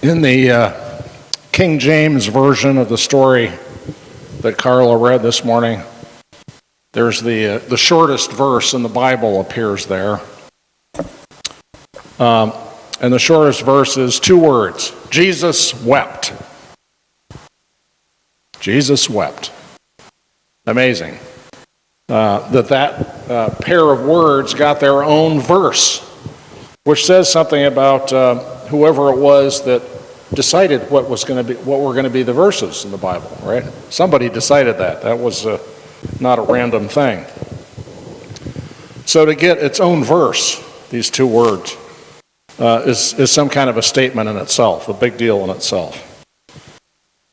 In the King James version of the story that Carla read this morning, there's the shortest verse in the Bible appears there. And the shortest verse is 2 words: Jesus wept. Jesus wept. Amazing. That pair of words got their own verse, which says something about whoever it was that decided what were going to be the verses in the Bible, right? Somebody decided that. That was not a random thing. So to get its own verse, these 2 words, is some kind of a statement in itself, a big deal in itself.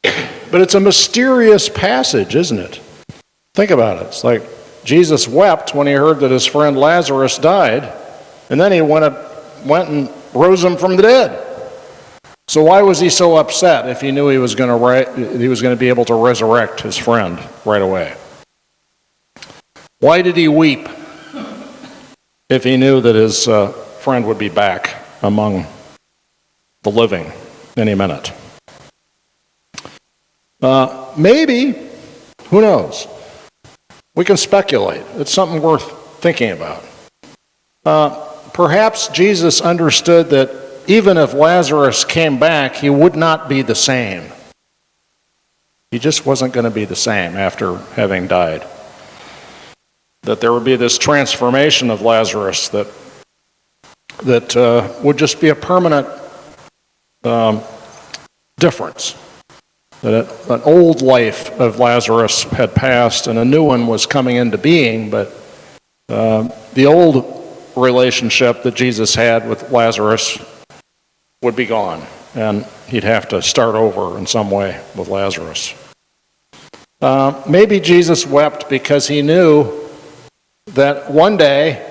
But it's a mysterious passage, isn't it? Think about it. It's like Jesus wept when he heard that his friend Lazarus died, and then he went and rose him from the dead. So why was he so upset if he knew he was going to be able to resurrect his friend right away? Why did he weep if he knew that his friend would be back among the living any minute? Maybe, who knows? We can speculate. It's something worth thinking about. Perhaps Jesus understood that even if Lazarus came back, he would not be the same. He just wasn't going to be the same after having died. That there would be this transformation of Lazarus that would just be a permanent difference. That an old life of Lazarus had passed and a new one was coming into being, but the old relationship that Jesus had with Lazarus would be gone, and he'd have to start over in some way with Lazarus. Maybe Jesus wept because he knew that one day,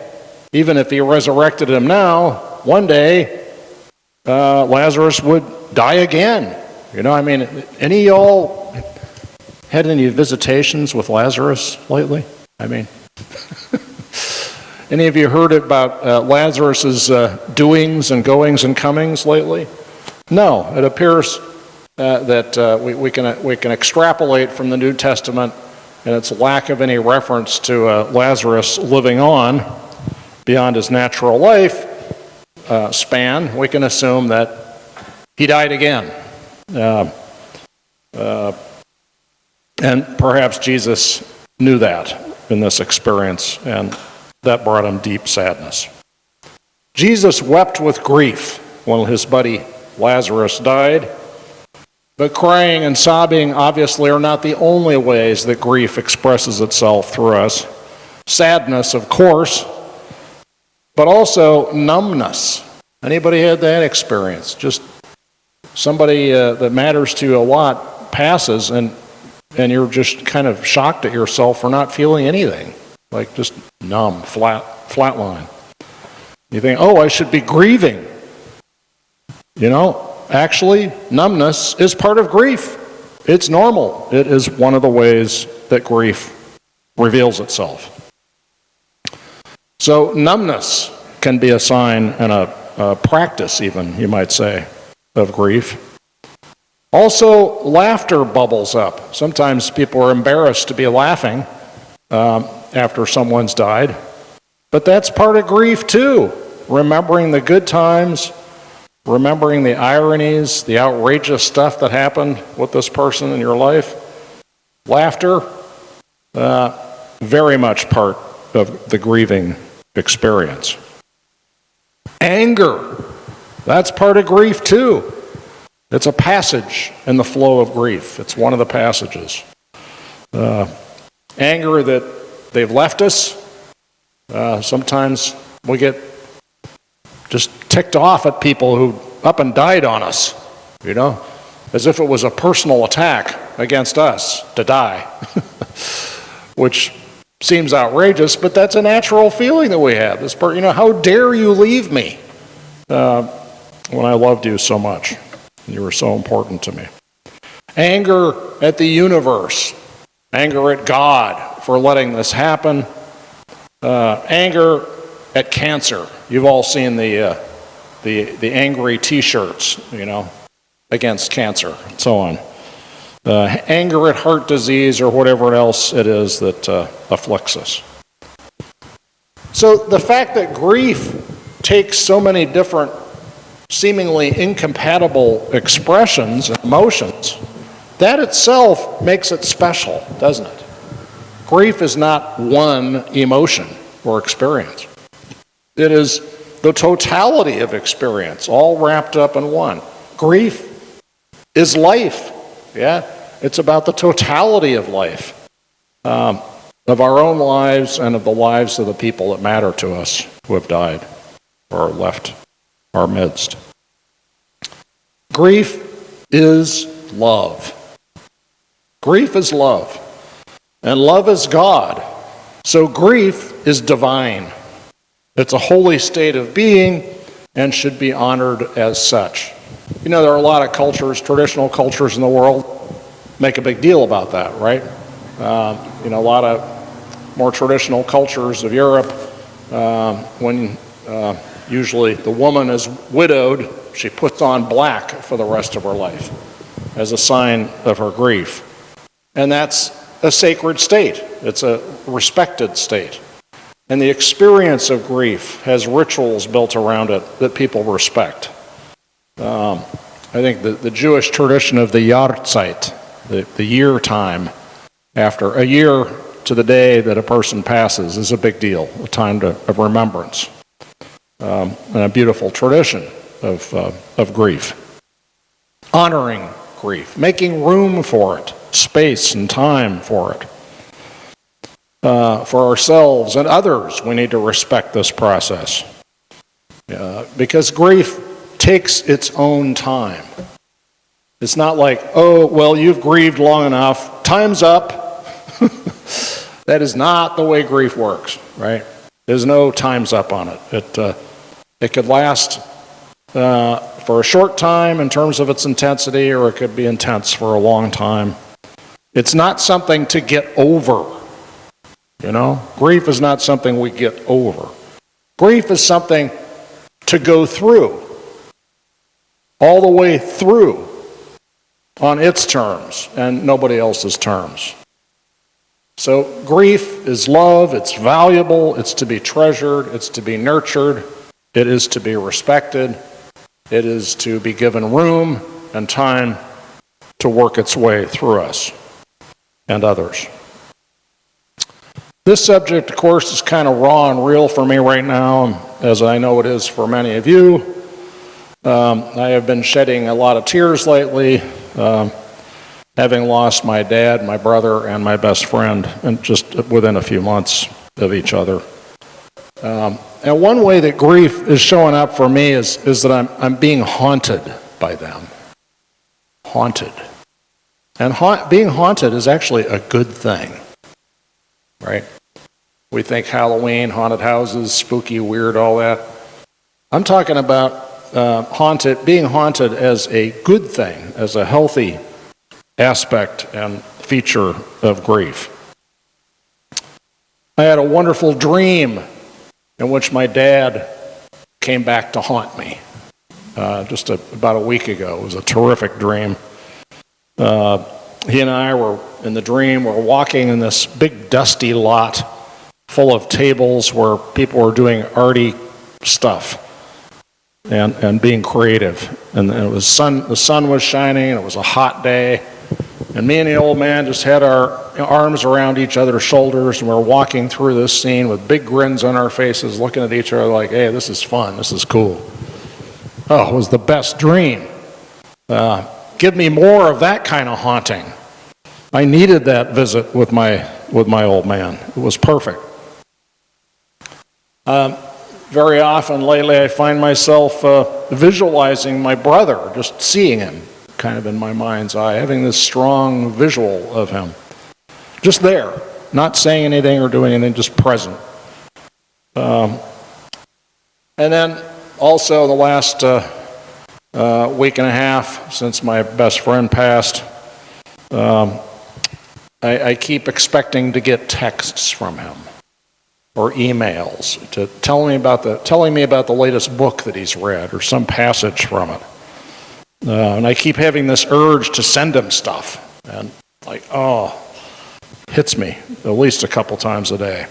even if he resurrected him now, one day Lazarus would die again. You know, I mean, any of y'all had any visitations with Lazarus lately? I mean, any of you heard about Lazarus's doings and goings and comings lately? No, it appears that we can extrapolate from the New Testament and its lack of any reference to Lazarus living on beyond his natural life span. We can assume that he died again. And perhaps Jesus knew that in this experience, and that brought him deep sadness. Jesus wept with grief when his buddy Lazarus died, but crying and sobbing obviously are not the only ways that grief expresses itself through us. Sadness, of course, but also numbness. Anybody had that experience? Just somebody that matters to you a lot passes, and you're just kind of shocked at yourself for not feeling anything, like just numb, flatline. You think, oh, I should be grieving. You know, actually, numbness is part of grief. It's normal. It is one of the ways that grief reveals itself. So numbness can be a sign and a practice, even, you might say, of grief. Also, laughter bubbles up. Sometimes people are embarrassed to be laughing after someone's died, but that's part of grief too. Remembering the good times, remembering the ironies, the outrageous stuff that happened with this person in your life. Laughter, very much part of the grieving experience. Anger, that's part of grief too. It's a passage in the flow of grief. It's one of the passages. Anger that they've left us. Sometimes we get just ticked off at people who up and died on us, you know, as if it was a personal attack against us to die, which seems outrageous, but that's a natural feeling that we have. This part, you know, how dare you leave me when I loved you so much and you were so important to me. Anger at the universe, anger at God for letting this happen, anger at cancer. You've all seen the angry T-shirts, you know, against cancer, and so on. Anger at heart disease or whatever else it is that afflicts us. So the fact that grief takes so many different, seemingly incompatible expressions and emotions, that itself makes it special, doesn't it? Grief is not one emotion or experience. It is the totality of experience, all wrapped up in one. Grief is life, yeah? It's about the totality of life, of our own lives and of the lives of the people that matter to us who have died or left our midst. Grief is love. Grief is love. And love is God. So grief is divine. It's a holy state of being and should be honored as such. You know, there are a lot of cultures, traditional cultures in the world, make a big deal about that, right? A lot of more traditional cultures of Europe, when usually the woman is widowed, she puts on black for the rest of her life as a sign of her grief. And that's a sacred state. It's a respected state. And the experience of grief has rituals built around it that people respect. I think the Jewish tradition of the Yahrzeit, the year time, after a year to the day that a person passes, is a big deal, a time of remembrance, and a beautiful tradition of grief. Honoring grief, making room for it, space and time for it. For ourselves and others, we need to respect this process. Because grief takes its own time. It's not like, oh, well, you've grieved long enough, time's up. That is not the way grief works, right? There's no time's up on it. It could last for a short time in terms of its intensity, or it could be intense for a long time. It's not something to get over, you know? Grief is not something we get over. Grief is something to go through, all the way through, on its terms and nobody else's terms. So grief is love, it's valuable, it's to be treasured, it's to be nurtured, it is to be respected, it is to be given room and time to work its way through us and others. This subject, of course, is kind of raw and real for me right now, as I know it is for many of you. I have been shedding a lot of tears lately, having lost my dad, my brother, and my best friend, and just within a few months of each other. And one way that grief is showing up for me is that I'm being haunted by them. Haunted. And being haunted is actually a good thing, right? We think Halloween, haunted houses, spooky, weird, all that. I'm talking about being haunted as a good thing, as a healthy aspect and feature of grief. I had a wonderful dream in which my dad came back to haunt me just about a week ago. It was a terrific dream. He and I were in the dream, we're walking in this big dusty lot full of tables where people were doing arty stuff and being creative. And the sun was shining, and it was a hot day. And me and the old man just had our arms around each other's shoulders, and we're walking through this scene with big grins on our faces, looking at each other like, hey, this is fun, this is cool. Oh, it was the best dream. Give me more of that kind of haunting. I needed that visit with my old man. It was perfect. Very often lately I find myself visualizing my brother, just seeing him kind of in my mind's eye, having this strong visual of him. Just there, not saying anything or doing anything, just present. And then also the last week and a half since my best friend passed, I keep expecting to get texts from him or emails telling me about the latest book that he's read or some passage from it. And I keep having this urge to send him stuff. And like, hits me at least a couple times a day.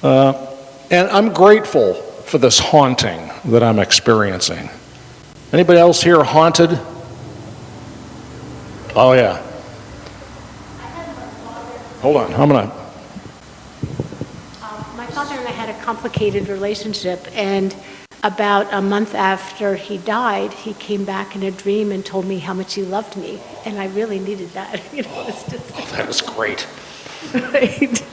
And I'm grateful for this haunting that I'm experiencing. Anybody else here haunted? Oh, yeah. Hold on, I'm going to... My father and I had a complicated relationship, and about a month after he died, he came back in a dream and told me how much he loved me, and I really needed that. It's just... that was great. Right.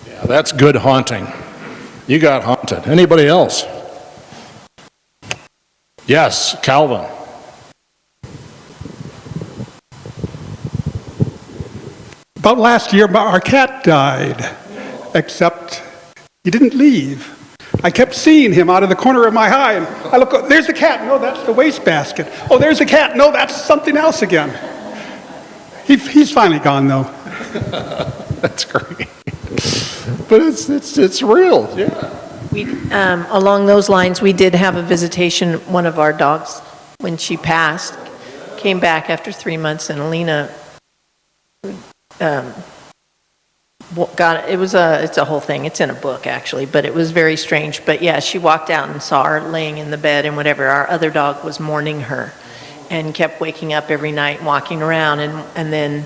Yeah, that's good haunting. You got haunted. Anybody else? Yes, Calvin. About last year, our cat died, except he didn't leave. I kept seeing him out of the corner of my eye, and I look, oh, there's the cat. No, that's the wastebasket. Oh, there's the cat. No, that's something else again. He's finally gone, though. That's great. But it's real, yeah. We, along those lines, we did have a visitation. One of our dogs, when she passed, came back after 3 months, and Alina it's a whole thing. It's in a book, actually, but it was very strange. But yeah, she walked out and saw her laying in the bed and whatever. Our other dog was mourning her and kept waking up every night, walking around, and then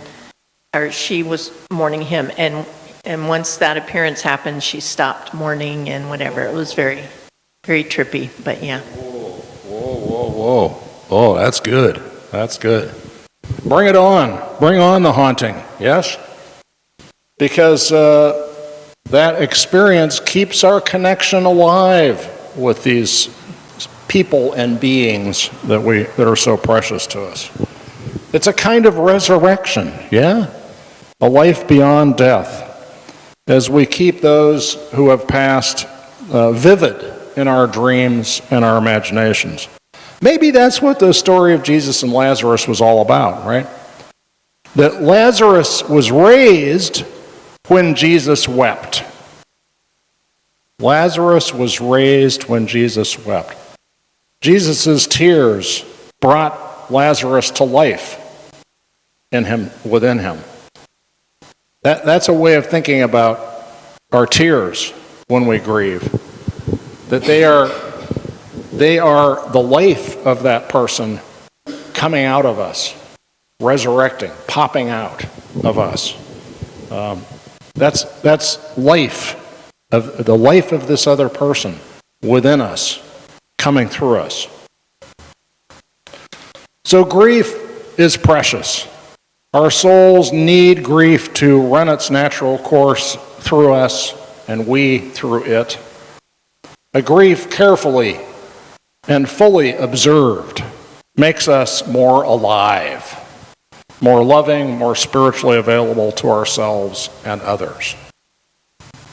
she was mourning him. And once that appearance happened, she stopped mourning and whatever. It was very, very trippy, but yeah. Whoa. Oh, that's good. That's good. Bring it on. Bring on the haunting, yes? Because that experience keeps our connection alive with these people and beings that are so precious to us. It's a kind of resurrection, yeah? A life beyond death. As we keep those who have passed vivid in our dreams and our imaginations. Maybe that's what the story of Jesus and Lazarus was all about, right? That Lazarus was raised when Jesus wept. Lazarus was raised when Jesus wept. Jesus' tears brought Lazarus to life within him. That's a way of thinking about our tears when we grieve. That they are the life of that person coming out of us, resurrecting, popping out of us. That's life, the life of this other person within us, coming through us. So grief is precious. Our souls need grief to run its natural course through us, and we through it. A grief carefully and fully observed makes us more alive, more loving, more spiritually available to ourselves and others.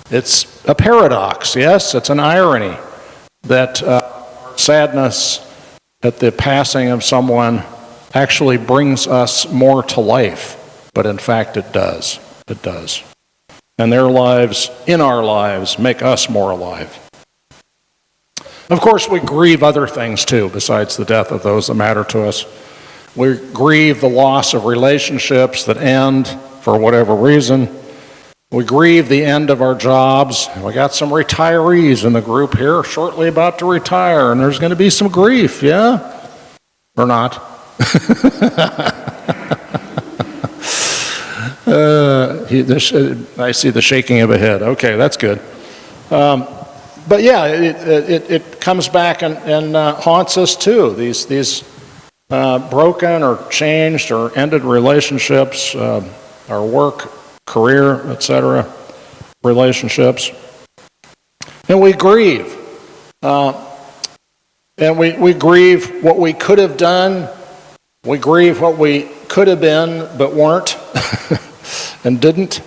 It's a paradox, yes, it's an irony that sadness at the passing of someone actually brings us more to life, but in fact it does. It does. And their lives, in our lives, make us more alive. Of course, we grieve other things too, besides the death of those that matter to us. We grieve the loss of relationships that end for whatever reason. We grieve the end of our jobs. We got some retirees in the group here shortly about to retire, and there's going to be some grief, yeah? Or not? I see the shaking of a head. Okay, that's good. But yeah, it comes back and haunts us too. These broken or changed or ended relationships, our work, career, etc., relationships. And we grieve. And we grieve what we could have done. We grieve what we could have been but weren't and didn't.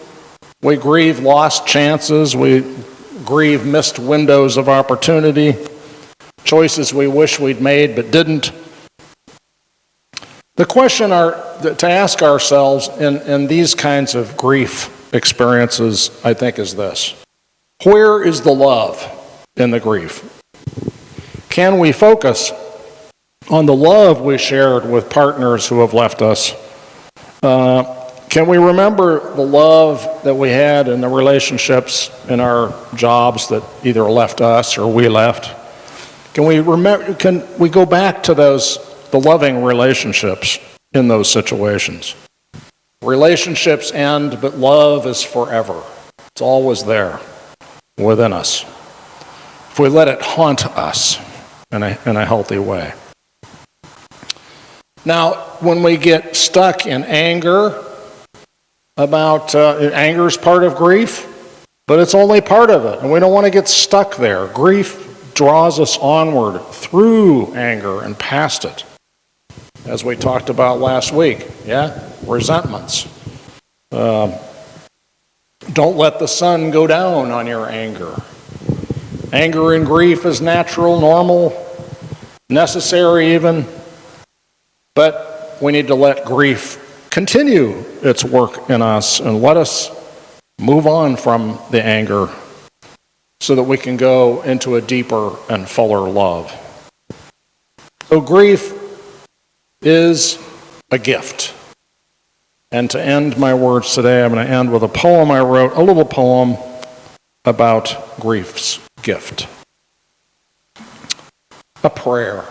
We grieve lost chances. We grieve missed windows of opportunity, choices we wish we'd made but didn't. The question to ask ourselves in these kinds of grief experiences, I think, is this. Where is the love in the grief? Can we focus on the love we shared with partners who have left us? Can we remember the love that we had in the relationships in our jobs that either left us or we left? Can we go back to the loving relationships in those situations? Relationships end, but love is forever. It's always there within us, if we let it haunt us in a healthy way. Now, when we get stuck in anger, anger is part of grief, but it's only part of it, and we don't want to get stuck there. Grief draws us onward through anger and past it, as we talked about last week. Resentments. Don't let the sun go down on your anger. Anger and grief is natural, normal, necessary even, but we need to let grief continue its work in us and let us move on from the anger so that we can go into a deeper and fuller love. So grief is a gift. And to end my words today, I'm going to end with a poem I wrote, a little poem about grief's gift. A prayer.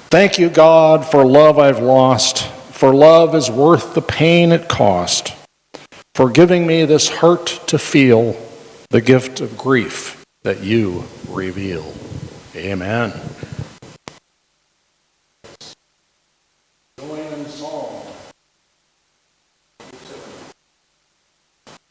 Thank you, God, for love I've lost, for love is worth the pain it cost, for giving me this heart to feel the gift of grief that you reveal. Amen. Join in song.